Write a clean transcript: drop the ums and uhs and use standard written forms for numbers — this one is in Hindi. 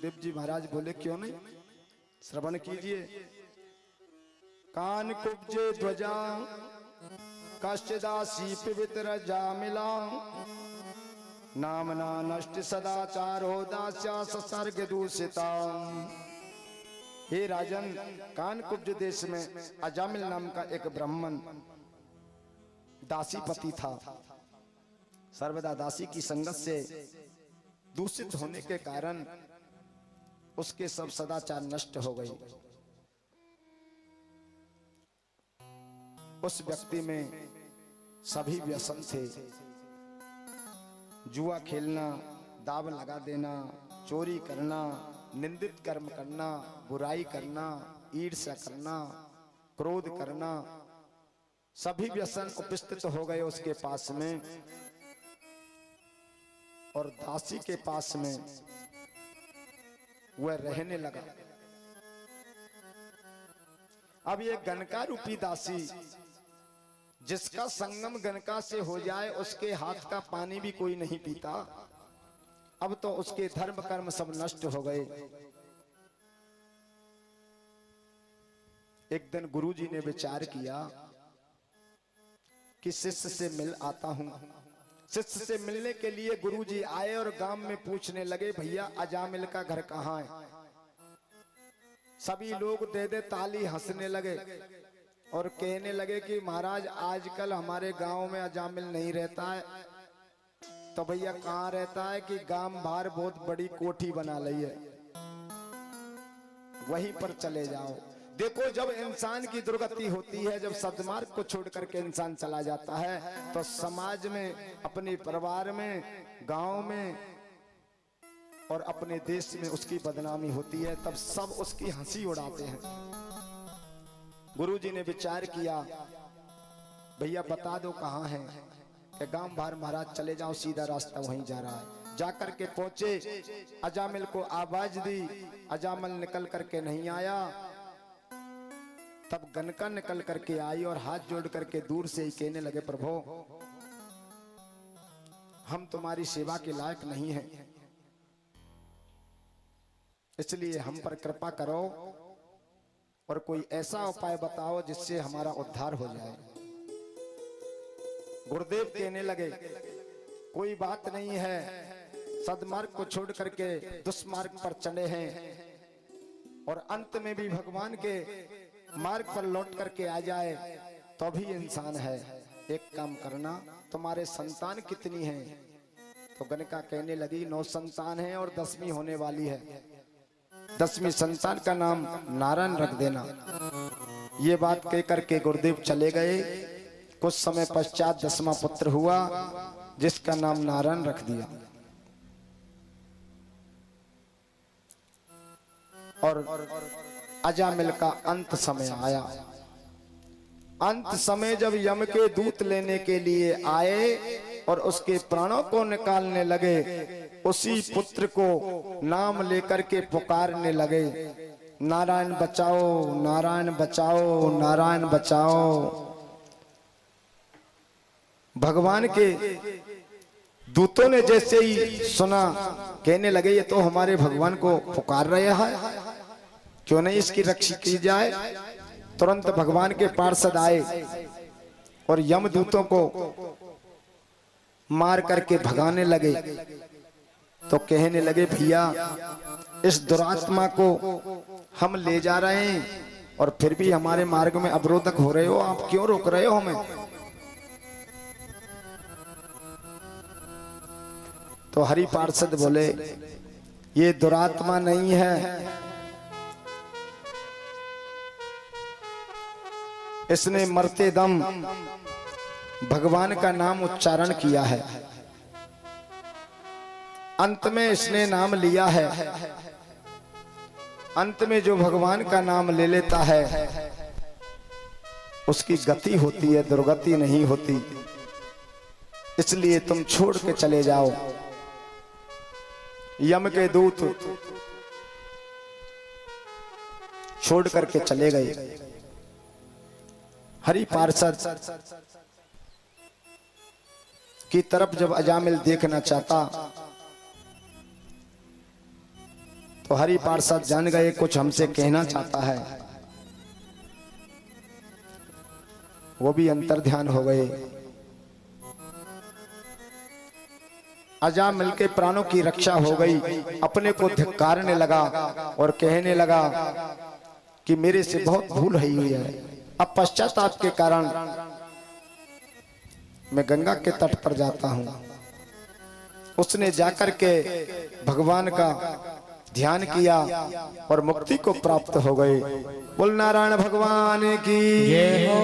गुरुदेव जी महाराज बोले क्यों नहीं, श्रवण कीजिए। कान कुब्जे ध्वजा कष्टदासी पवित्र जा मिला, नामना नष्ट सदाचार हो दास्या ससर्ग दूषिता। हे राजन, कानकुब्ज देश में अजामिल नाम का एक ब्राह्मण दासीपति था। सर्वदा दासी की संगत से दूषित होने के कारण उसके सब सदाचार नष्ट हो गए। उस व्यक्ति में सभी व्यसन थे, जुआ खेलना, दाव लगा देना, चोरी करना, निंदित कर्म करना, बुराई करना, ईर्ष्या करना, क्रोध करना, सभी व्यसन उपस्थित हो गए उसके पास में। और दासी के पास में वह रहने लगा। अब ये गनका रूपी दासी, जिसका संगम गनका से हो जाए उसके हाथ का पानी भी कोई नहीं पीता। अब तो उसके धर्म कर्म सब नष्ट हो गए। एक दिन गुरुजी ने विचार किया कि शिष्य से मिल आता हूं। शिष्य से मिलने के लिए गुरुजी आए और गांव में पूछने लगे, भैया अजामिल का घर कहाँ है। सभी लोग दे दे ताली हंसने लगे और कहने लगे कि महाराज आजकल हमारे गांव में अजामिल नहीं रहता है। तो भैया कहाँ रहता है कि गांव बाहर बहुत बड़ी कोठी बना ली है, वहीं पर चले जाओ। देखो, जब इंसान की दुर्गति होती है, जब सद्मार्ग को छोड़ करके इंसान चला जाता है, तो समाज में, अपने परिवार में, गांव में और अपने देश में उसकी बदनामी होती है। तब सब उसकी हंसी उड़ाते हैं। गुरुजी ने विचार किया, भैया बता दो कहाँ है। कि गांव बाहर महाराज चले जाओ, सीधा रास्ता वहीं जा रहा है। जाकर के पहुंचे, अजामिल को आवाज दी, अजामिल निकल करके नहीं आया। तब गनका निकल करके आई और हाथ जोड़ करके दूर से ही कहने लगे, प्रभु हम तुम्हारी सेवा के लायक नहीं हैं, इसलिए हम पर कृपा करो और कोई ऐसा उपाय बताओ जिससे हमारा उद्धार हो जाए। गुरुदेव कहने लगे, कोई बात नहीं है, सद्मार्ग को छोड़ करके दुष्मार्ग पर चले हैं और अंत में भी भगवान के मार्ग पर लौट करके आ जाए तो भी इंसान है। एक काम करना, तुम्हारे संतान कितनी हैं? तो गनका कहने लगी, 9 संतान हैं और 10वीं होने वाली है। 10वीं संतान का नाम नारायण रख देना। ये बात कह करके गुरुदेव चले गए। कुछ समय पश्चात 10वां पुत्र हुआ, जिसका नाम नारायण रख दिया। और अजामिल का अंत समय आया। अंत समय जब यम के दूत लेने के लिए आए और उसके प्राणों को निकालने लगे, उसी पुत्र को नाम लेकर के पुकारने लगे, नारायण बचाओ, नारायण बचाओ, नारायण बचाओ। भगवान के दूतों ने जैसे ही सुना, कहने लगे ये तो हमारे भगवान को पुकार रहे हैं, क्यों नहीं इसकी रक्षा की जाए। तुरंत भगवान के पार्षद आए और यमदूतों को मार करके भगाने लगे। तो कहने लगे, भैया इस दुरात्मा को हम ले जा रहे हैं और फिर भी हमारे मार्ग में अवरोधक हो रहे हो, आप क्यों रोक रहे हो हमें। तो हरि पार्षद बोले, ये दुरात्मा नहीं है, इसने मरते दम भगवान का नाम उच्चारण किया है, अंत में इसने नाम लिया है। अंत में जो भगवान का नाम ले लेता है उसकी गति होती है, दुर्गति नहीं होती। इसलिए तुम छोड़ के चले जाओ। यम के दूत छोड़ करके चले गए। हरि पार्षद की तरफ जब अजामिल देखना चाहता तो हरि पार्षद जान गए कुछ हमसे कहना चाहता है, वो भी अंतर ध्यान हो गए। अजा मिलके प्राणों की रक्षा हो गई। अपने को धिक्कारने लगा और कहने लगा कि मेरे से बहुत भूल हुई है। अब पश्चाताप के कारण मैं गंगा के तट पर जाता हूं। उसने जाकर के भगवान का ध्यान किया और मुक्ति को प्राप्त हो गए। बोल नारायण भगवान की जय हो।